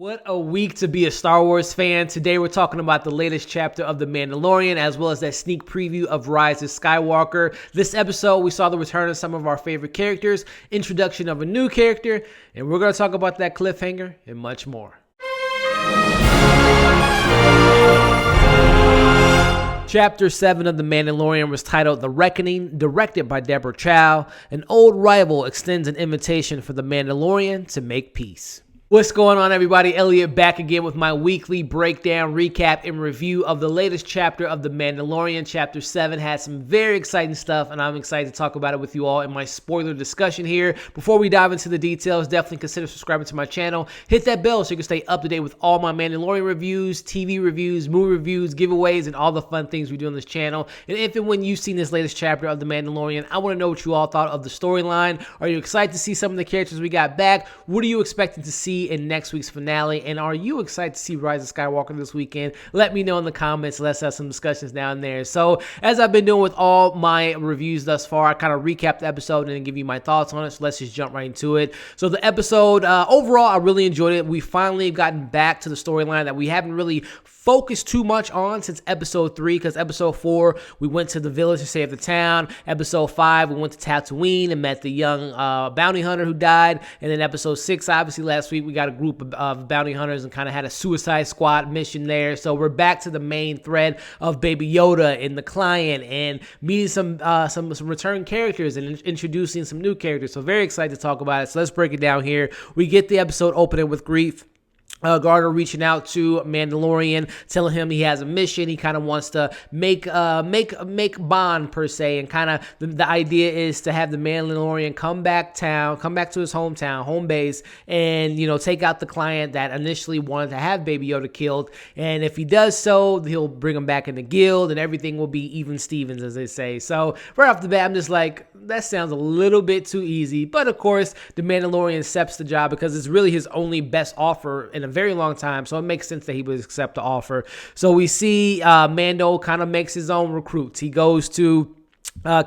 What a week to be a Star Wars fan. Today we're talking about the latest chapter of The Mandalorian, as well as that sneak preview of Rise of Skywalker. This episode, we saw the return of some of our favorite characters, introduction of a new character, and we're going to talk about that cliffhanger and much more. Chapter 7 of The Mandalorian was titled The Reckoning, directed by Deborah Chow. An old rival extends an invitation for The Mandalorian to make peace. What's going on, everybody? Elliot back again with my weekly breakdown, recap, and review of the latest chapter of The Mandalorian. Chapter 7 had some very exciting stuff, and I'm excited to talk about it with you all in my spoiler discussion here. Before we dive into the details, definitely consider subscribing to my channel. Hit that bell so you can stay up to date with all my Mandalorian reviews, TV reviews, movie reviews, giveaways, and all the fun things we do on this channel. And if and when you've seen this latest chapter of The Mandalorian, I want to know what you all thought of the storyline. Are you excited to see some of the characters we got back? What are you expecting to see in next week's finale, and are you excited to see Rise of Skywalker this weekend? Let me know in the comments. Let's have some discussions down there. So as I've been doing with all my reviews thus far, I kind of recap the episode and then give you my thoughts on it. So let's just jump right into it. So the episode, overall, I really enjoyed it. We finally have gotten back to the storyline that we haven't really focused too much on since episode 3, because episode 4 we went to the village to save the town. Episode 5 we went to Tatooine and met the young bounty hunter who died. And then episode 6, obviously last week, we got a group of bounty hunters and kind of had a Suicide Squad mission there. So we're back to the main thread of Baby Yoda and the client and meeting some return characters and introducing some new characters. So very excited to talk about it. So let's break it down here. We get the episode opening with Grief. Gardner reaching out to Mandalorian, telling him he has a mission. He kind of wants to make bond per se, and kind of the idea is to have the Mandalorian come back to his hometown, home base, and take out the client that initially wanted to have Baby Yoda killed. And if he does so, he'll bring him back in the guild, and everything will be even Stevens, as they say. So right off the bat, I'm just like, that sounds a little bit too easy. But of course, the Mandalorian accepts the job because it's really his only best offer in a very long time, so it makes sense that he would accept the offer. So we see Mando kind of makes his own recruits. He goes to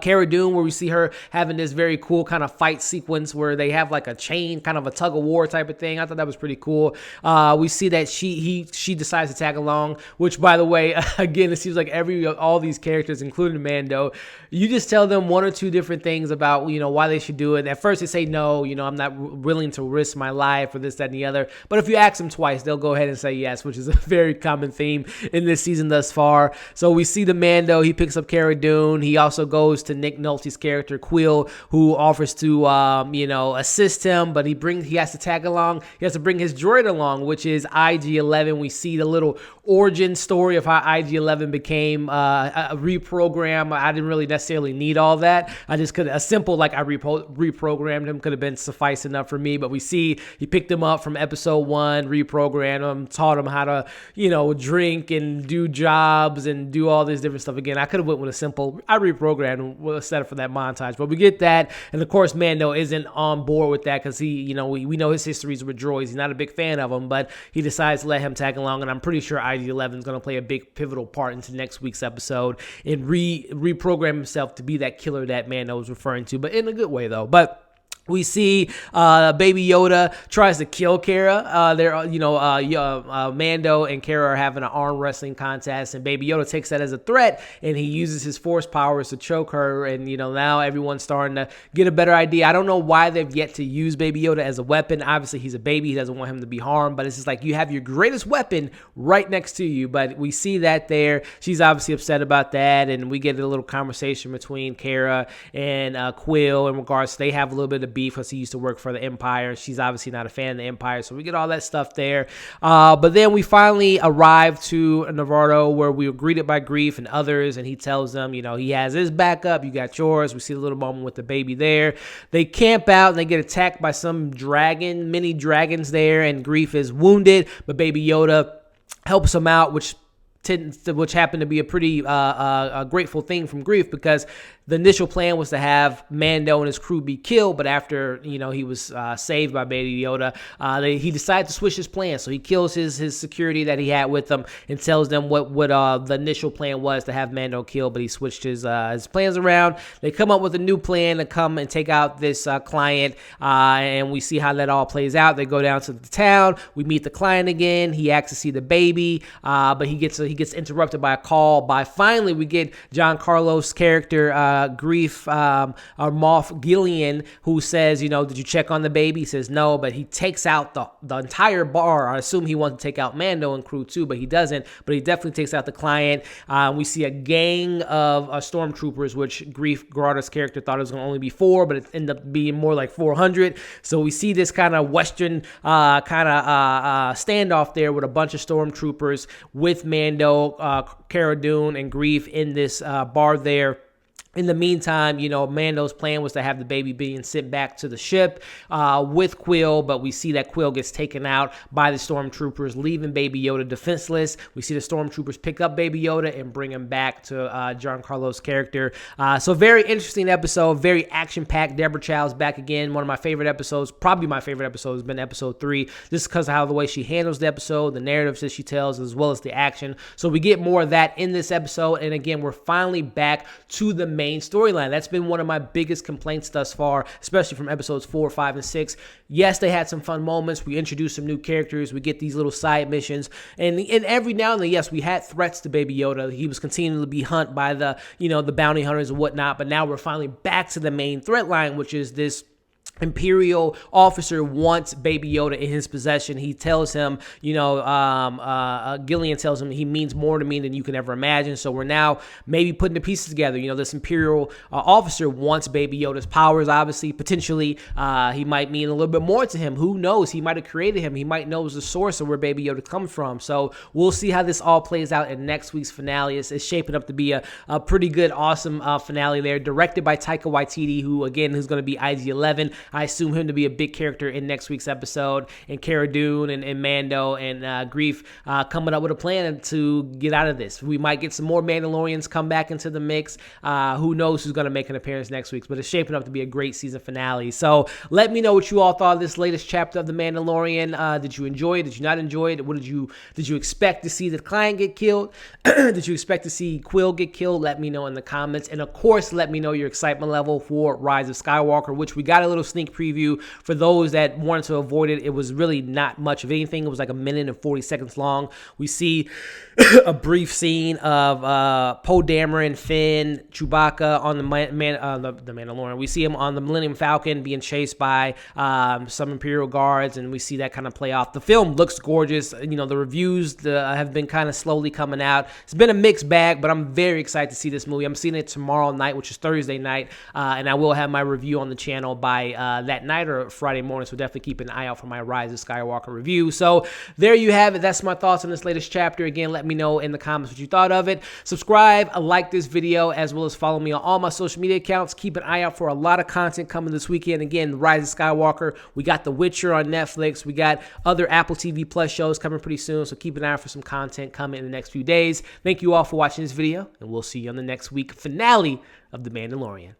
Cara Dune, where we see her having this very cool kind of fight sequence where they have like a chain, kind of a tug of war type of thing. I thought that was pretty cool. We see that she decides to tag along, which, by the way, again, it seems like all these characters, including Mando, you just tell them one or two different things about why they should do it. At first they say no, I'm not willing to risk my life for this, that, and the other. But if you ask them twice, they'll go ahead and say yes, which is a very common theme in this season thus far. So we see the Mando. He picks up Cara Dune. He also goes to Nick Nolte's character Quill, who offers to assist him, but he has to tag along. He has to bring his droid along, which is IG-11. We see the little origin story of how IG-11 became a reprogram. I didn't really necessarily need all that. I just could, a simple like I reprogrammed him could have been suffice enough for me. But we see he picked him up from episode 1, reprogrammed him, taught him how to drink and do jobs and do all this different stuff. Again, I could have went with a simple I reprogrammed him. We'll set up for that montage, but we get that. And of course, Mando isn't on board with that because we know his histories with droids. He's not a big fan of them, but he decides to let him tag along. And I'm pretty sure IG-11 is going to play a big pivotal part into next week's episode and reprogram himself to be that killer that Mando was referring to, but in a good way though. But we see Baby Yoda tries to kill Cara. Mando and Cara are having an arm wrestling contest, and Baby Yoda takes that as a threat, and he uses his force powers to choke her. And now everyone's starting to get a better idea. I don't know why they've yet to use Baby Yoda as a weapon. Obviously, he's a baby; he doesn't want him to be harmed. But it's just like you have your greatest weapon right next to you. But we see that there. She's obviously upset about that, and we get a little conversation between Cara and Quill in regards to they have a little bit of beef because he used to work for the Empire. She's obviously not a fan of the Empire, so we get all that stuff there. But then we finally arrive to Navarro, where we were greeted by Grief and others, and he tells them, he has his backup, you got yours. We see a little moment with the baby there. They camp out and they get attacked by some mini dragons there, and Grief is wounded, but Baby Yoda helps him out, which happened to be a pretty grateful thing from Grief, because The initial plan was to have Mando and his crew be killed, but after, he was saved by Baby Yoda, he decided to switch his plan. So he kills his security that he had with him and tells them what the initial plan was, to have Mando killed, but he switched his plans around. They come up with a new plan to come and take out this client, and we see how that all plays out. They go down to the town. We meet the client again. He asks to see the baby, but he gets interrupted by a call. Finally, we get Giancarlo's character, Grief, or Moff Gideon, who says, did you check on the baby? He says no, but he takes out the entire bar. I assume he wants to take out Mando and crew too, but he doesn't. But he definitely takes out the client. We see a gang of stormtroopers, which Grief Garada's character thought it was going to only be 4, but it ended up being more like 400. So we see this kind of Western standoff there with a bunch of stormtroopers with Mando, Cara Dune, and Grief in this bar there. In the meantime, Mando's plan was to have the baby being sent back to the ship with Quill, but we see that Quill gets taken out by the stormtroopers, leaving Baby Yoda defenseless. We see the stormtroopers pick up Baby Yoda and bring him back to Giancarlo's character. So very interesting episode, very action-packed. Deborah Chow's back again. One of my favorite episodes, probably my favorite episode, has been episode 3, just because of how the way she handles the episode, the narratives that she tells, as well as the action. So we get more of that in this episode, and again, we're finally back to the main storyline. That's been one of my biggest complaints thus far, especially from episodes 4, 5, and 6. Yes, they had some fun moments. We introduced some new characters. We get these little side missions, and every now and then, yes, we had threats to Baby Yoda. He was continuing to be hunted by the bounty hunters and whatnot. But now we're finally back to the main threat line, which is this Imperial officer wants Baby Yoda in his possession. He tells him, Gillian tells him he means more to me than you can ever imagine. So we're now maybe putting the pieces together. This Imperial officer wants Baby Yoda's powers, obviously. Potentially, he might mean a little bit more to him. Who knows? He might have created him. He might know the source of where Baby Yoda comes from. So we'll see how this all plays out in next week's finale. It's shaping up to be a pretty good, awesome finale there. Directed by Taika Waititi, who's going to be IG-11. I assume him to be a big character in next week's episode, and Cara Dune and Mando and Grief coming up with a plan to get out of this. We might get some more Mandalorians come back into the mix. Who knows who's going to make an appearance next week, but it's shaping up to be a great season finale. So let me know what you all thought of this latest chapter of The Mandalorian. Did you enjoy it? Did you not enjoy it? Did you expect to see the client get killed? Did you expect to see Quill get killed? Let me know in the comments. And of course, let me know your excitement level for Rise of Skywalker, which we got a little sneak preview. For those that wanted to avoid it, it was really not much of anything. It was like 1 minute and 40 seconds long. We see a brief scene of Poe Dameron, Finn, Chewbacca on the Mandalorian. We see him on the Millennium Falcon being chased by some Imperial guards, and we see that kind of play off. The film looks gorgeous. The reviews have been kind of slowly coming out. It's been a mixed bag, but I'm very excited to see this movie. I'm seeing it tomorrow night, which is Thursday night, and I will have my review on the channel by that night or Friday morning, so definitely keep an eye out for my Rise of Skywalker review. So there you have it. That's my thoughts on this latest chapter. Again, let me know in the comments what you thought of it. Subscribe, like this video, as well as follow me on all my social media accounts. Keep an eye out for a lot of content coming this weekend. Again, Rise of Skywalker. We got The Witcher on Netflix. We got other Apple TV Plus shows coming pretty soon, so keep an eye out for some content coming in the next few days. Thank you all for watching this video, and we'll see you on the next week finale of The Mandalorian.